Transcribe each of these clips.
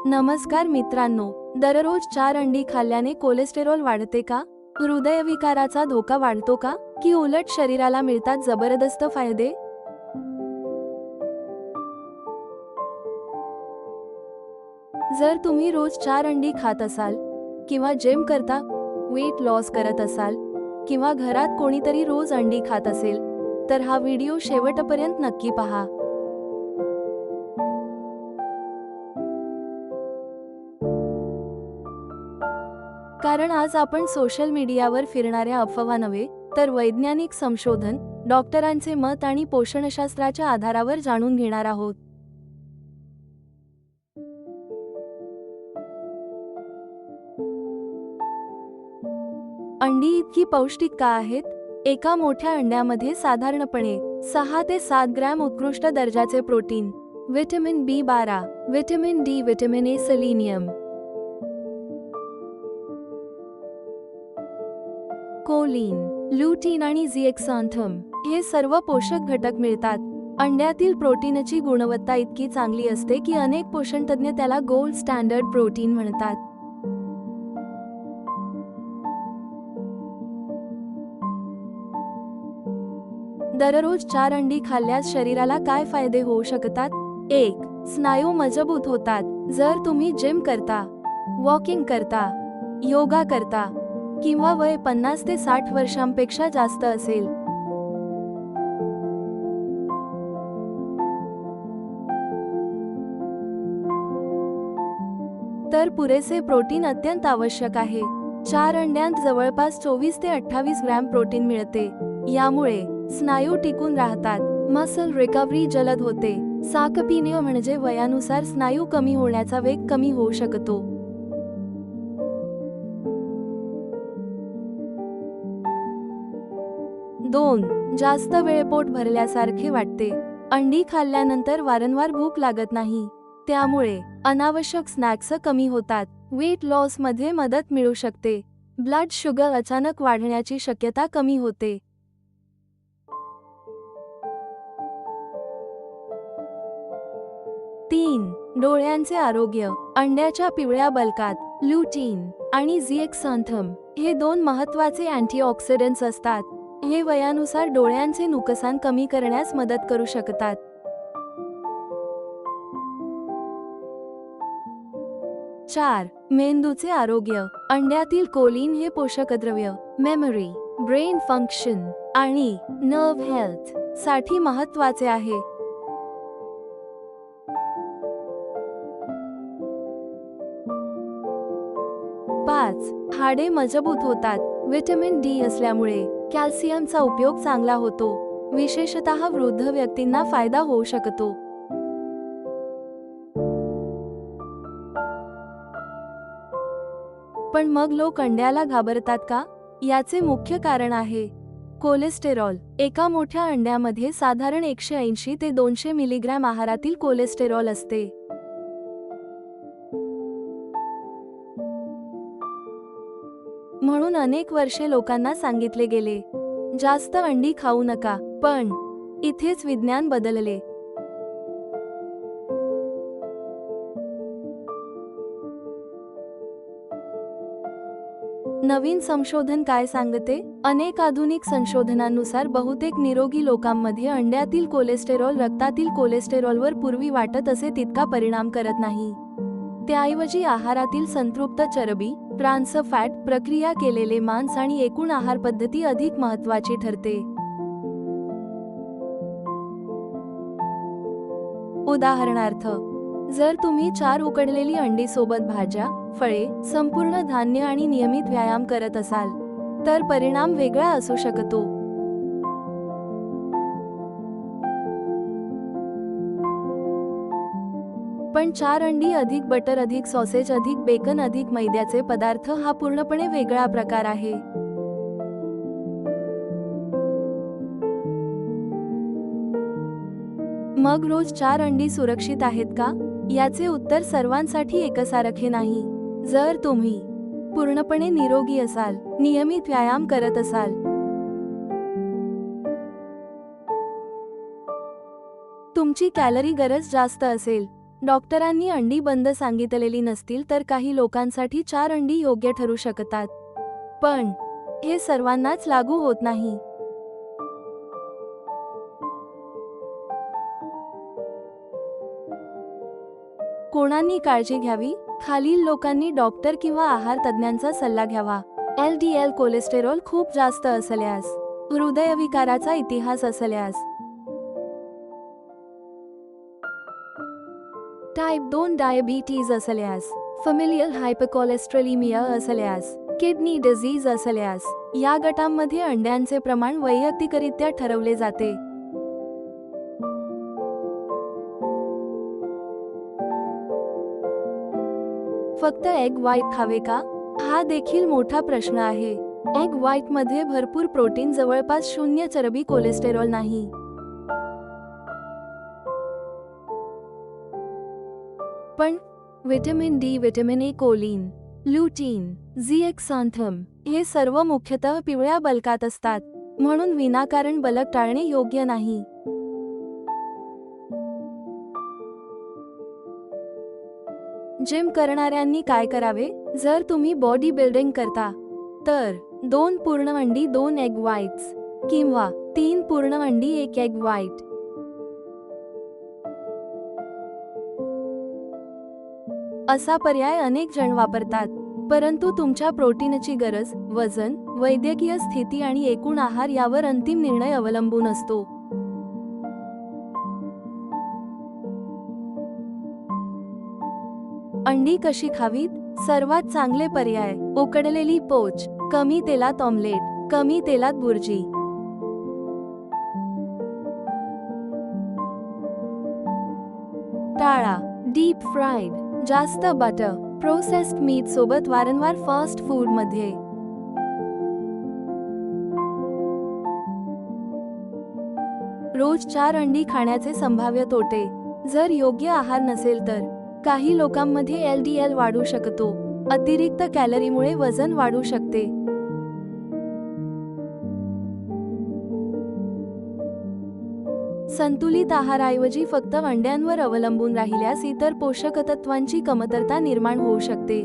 नमस्कार मित्रांनो, दररोज 4 अंडी खाल्ल्याने कोलेस्टेरॉल वाढते का? हृदयविकाराचा धोका वाढतो का? की उलट शरीराला मिळतात जबरदस्त फायदे? जर तुम्ही रोज 4 अंडी खात असाल, किंवा जिम करता, वेट लॉस करत असाल, किंवा घरात कोणीतरी रोज अंडी खात असेल, तर हा व्हिडिओ शेवटपर्यंत नक्की पहा. कारण आज आपण सोशल मीडियावर फिरणाऱ्या अफवा नव्हे, तर वैज्ञानिक संशोधन, डॉक्टरांचे मत आणि पोषणशास्त्राच्या आधारावर जाणून घेणार आहोत. अंडी इतकी पौष्टिक का आहेत? एका मोठ्या अंड्यामध्ये साधारणपणे 6 ते 7 ग्रॅम उत्कृष्ट दर्जाचे protein, vitamin B12, vitamin D, vitamin A, selenium, choline, lutein आणि झिएक्सान्थम हे सर्व पोषक घटक मिळतात. अंड्यातील प्रोटीनची गुणवत्ता इतकी चांगली असते की अनेक पोषणतज्ज्ञ त्याला गोल्ड स्टँडर्ड प्रोटीन म्हणतात. दररोज 4 अंडी खाल्ल्यास शरीराला काय फायदे होऊ शकतात? 1. स्नायू मजबूत होतात. जर तुम्ही जिम करता, वॉकिंग करता, योगा करता, किंवा वय 50 ते 60 वर्षांपेक्षा जास्त असेल, तर पुरेसे प्रोटीन अत्यंत आवश्यक आहे. 4 अंड्यांत जवळपास 24 ते 28 ग्रॅम प्रोटीन मिळते. यामुळे स्नायू टिकून राहतात, मसल रिकव्हरी जलद होते. साकपिनियो म्हणजे वयानुसार स्नायू कमी होण्याचा वेग कमी होऊ शकतो. 2. जास्त वेळ पोट भरल्यासारखे वाटते. अंडी खाल्ल्यानंतर वारंवार भूक लागत नाही, त्यामुळे अनावश्यक स्नॅक्स कमी होतात. वेट लॉस मध्ये मदत मिळू शकते. ब्लड शुगर अचानक वाढण्याची शक्यता कमी होते. 3. डोळ्यांचे आरोग्य. अंड्याच्या पिवळ्या बल्कात ल्युटीन आणि झिएक्सान्थम हे 2 महत्त्वाचे अँटीऑक्सिडंट्स असतात. हे वयानुसार डोळ्यांचे नुकसान कमी करण्यास मदत करू शकतात. 4. मेंदूचे आरोग्य. अंड्यातील कोलिन हे पोषकद्रव्य मेमरी, ब्रेन फंक्शन आणि नर्व्ह हेल्थ साठी महत्त्वाचे आहे. 5. हाडे मजबूत होतात. व्हिटॅमिन D असल्यामुळे कॅल्शियमचा उपयोग चांगला होतो. विशेषतः वृद्ध व्यक्तींना फायदा होऊ शकतो. पण मग लोक अंड्याला घाबरतात का? याचे मुख्य कारण आहे कोलेस्टेरॉल. एका मोठ्या अंड्यामध्ये साधारण 180 ते 200 मिलीग्रॅम आहारातील कोलेस्टेरॉल असते. म्हणून अनेक वर्षे लोकांना सांगितले गेले, जास्त अंडी खाऊ नका. पण इथेच विज्ञान बदलले. नवीन संशोधन काय सांगते? अनेक आधुनिक संशोधनांनुसार बहुतेक निरोगी लोकांमध्ये अंड्यातील कोलेस्टेरॉल रक्तातील कोलेस्टेरॉलवर पूर्वी वाटत असे तितका परिणाम करत नाही. त्याऐवजी आहारातील संतृप्त चरबी, ट्रान्स फॅट, प्रक्रिया केलेले मांस आणि एकूण आहार पद्धती अधिक महत्त्वाची ठरते. उदाहरणार्थ, जर तुम्ही 4 उकडलेली अंडी सोबत भाज्या, फळे, संपूर्ण धान्य आणि नियमित व्यायाम करत असाल, तर परिणाम वेगळा असू शकतो. पण 4 अंडी अधिक बटर अधिक सॉसेज अधिक बेकन अधिक मैद्याचे पदार्थ हा पूर्णपणे वेगळा प्रकार आहे. मग रोज 4 अंडी सुरक्षित आहेत का? याचे उत्तर सर्वांसाठी एकसारखे नाही. जर तुम्ही पूर्णपणे निरोगी असाल, नियमित व्यायाम करत असाल, तुमची कॅलरी गरज जास्त असेल डॉक्टरांनी अंडी बंद सांगितलेली नसतील तर काही लोकांसाठी 4 अंडी योग्य ठरू शकतात, पण हे सर्वांनाच लागू होत नाही. कोणानी काळजी घ्यावी? खालील लोकांनी डॉक्टर किंवा आहार तज्ञांचा सल्ला घ्यावा. LDL कोलेस्टेरॉल खूप जास्त असल्यास, हृदयविकाराचा इतिहास असल्यास, टाइप 2 डायबिटीज असल्यास, फॅमिलियल हायपरकोलेस्टेरोलेमिया असल्यास, किडनी डिसीज असल्यास, या गटांमध्ये अंड्यांचे प्रमाण वैयक्तिकरित्या ठरवले जाते. फक्त एग व्हाईट खावे का? हा देखील मोठा प्रश्न आहे. एग व्हाईट मध्ये भरपूर प्रोटीन, जवळपास 0 चरबी, कोलेस्टेरॉल नाही. पण vitamin D, vitamin A, choline, lutein, zeaxanthin हे सर्व मुख्यतः पिवळ्या बलकात असतात, म्हणून विनाकारण बलक टाळणे योग्य नाही. जिम करणाऱ्यांनी काय करावे? जर तुम्ही बॉडी बिल्डिंग करता तर 2 पूर्ण अंडी, 2 एग व्हाईट्स किंवा 3 पूर्ण अंडी, 1 एग व्हाईट. असा पर्याय अनेक जण वापरतात, परंतु तुमच्या प्रोटीनची गरज, वजन, वैद्यकीय स्थिती आणि एकूण आहार यावर अंतिम निर्णय अवलंबून असतो. अंडी कशी खावीत? सर्वात चांगले पर्याय: उकडलेली पोच, कमी तेलात ऑमलेट, कमी तेलात बुर्जी. टाळा डीप फ्राईड, जास्त बटर, प्रोसेस्ड मीट सोबत वारंवार फास्ट फूड मध्ये. रोज 4 अंडी खाण्याचे संभाव्य तोटे. जर योग्य आहार नसेल तर काही लोकांमध्ये LDL वाढू शकतो. अतिरिक्त कॅलरीमुळे वजन वाढू शकते. संतुलित आहाराऐवजी फक्त अंड्यांवर अवलंबून राहिल्यास इतर पोषक तत्वांची कमतरता निर्माण होऊ शकते.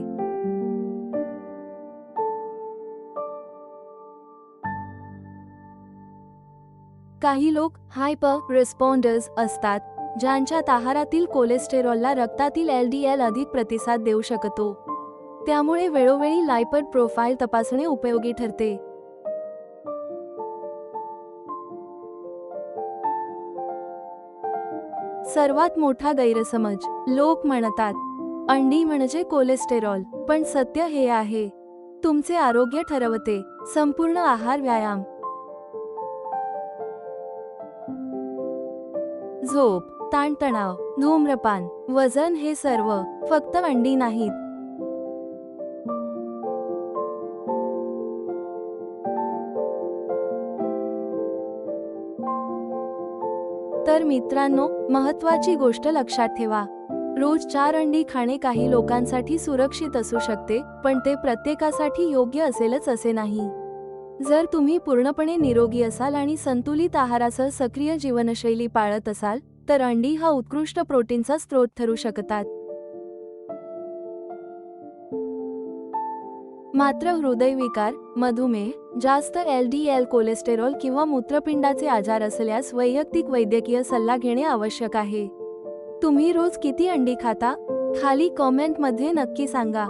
काही लोक हायपर रिस्पॉन्डर्स असतात, ज्यांच्यात आहारातील कोलेस्टेरॉलला रक्तातील LDL अधिक प्रतिसाद देऊ शकतो. त्यामुळे वेळोवेळी लायपिड प्रोफाइल तपासणे उपयोगी ठरते. सर्वात मोठा गैरसमज: लोक म्हणतात अंडी म्हणजे कोलेस्टेरॉल, पण सत्य हे आहे, तुमचे आरोग्य ठरवते संपूर्ण आहार, व्यायाम, झोप, ताणतणाव, धूम्रपान, वजन हे सर्व, फक्त अंडी नाहीत. तर मित्रांनो, महत्त्वाची गोष्ट लक्षात ठेवा. रोज 4 अंडी खाणे काही लोकांसाठी सुरक्षित असू शकते, पण ते प्रत्येकासाठी योग्य असेलच असे नाही. जर तुम्ही पूर्णपणे निरोगी असाल आणि संतुलित आहारासह सक्रिय जीवनशैली पाळत असाल तर अंडी हा उत्कृष्ट प्रोटीनचा स्रोत ठरू शकतात. मात्र हृदयविकार, मधुमेह, जास्त LDL कोलेस्टेरॉल किंवा मूत्रपिंडाचे आजार असल्यास वैयक्तिक वैद्यकीय सल्ला घेणे आवश्यक आहे. तुम्ही रोज किती अंडी खाता? खाली कॉमेंटमध्ये नक्की सांगा.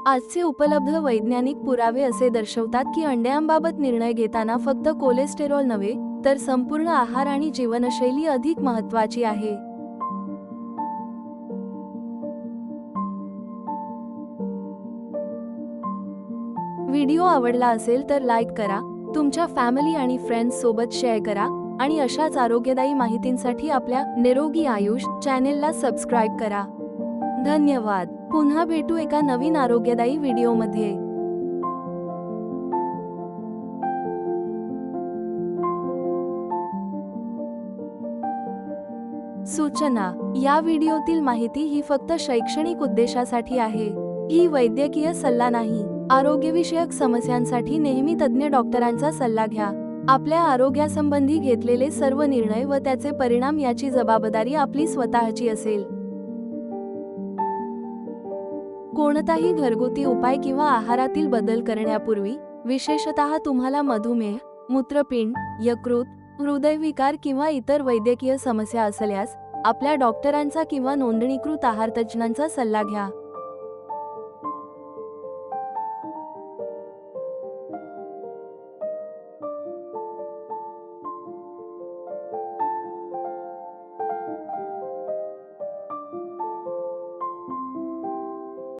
आजचे उपलब्ध वैज्ञानिक पुरावे असे दर्शवतात की अंड्यांबाबत निर्णय घेताना फक्त कोलेस्टेरॉल नव्हे, तर संपूर्ण आहार आणि जीवनशैली अधिक महत्त्वाची आहे. व्हिडिओ आवडला असेल तर लाईक करा, तुमच्या फॅमिली आणि फ्रेंड्स सोबत शेअर करा आणि अशाच आरोग्यदायी माहितींसाठी आपल्या निरोगी आयुष चॅनेलला सबस्क्राईब करा. धन्यवाद. पुन्हा भेटू एका नवीन आरोग्यदायी व्हिडिओमध्ये. सूचना: या व्हिडिओतील माहिती ही फक्त शैक्षणिक उद्देशासाठी आहे. ही वैद्यकीय सल्ला नाही. आरोग्यविषयक समस्यांसाठी नेहमी तज्ञ डॉक्टरांचा सल्ला घ्या. आपल्या आरोग्यासंबंधी घेतलेले सर्व निर्णय व त्याचे परिणाम याची जबाबदारी आपली स्वतःची असेल. कोणताही घरगुती उपाय किंवा आहारातील बदल करण्यापूर्वी, विशेषतः तुम्हाला मधुमेह, मूत्रपिंड, यकृत, हृदयविकार किंवा इतर वैद्यकीय समस्या असल्यास, आपल्या डॉक्टरांचा किंवा नोंदणीकृत आहारतज्ज्ञांचा सल्ला घ्या.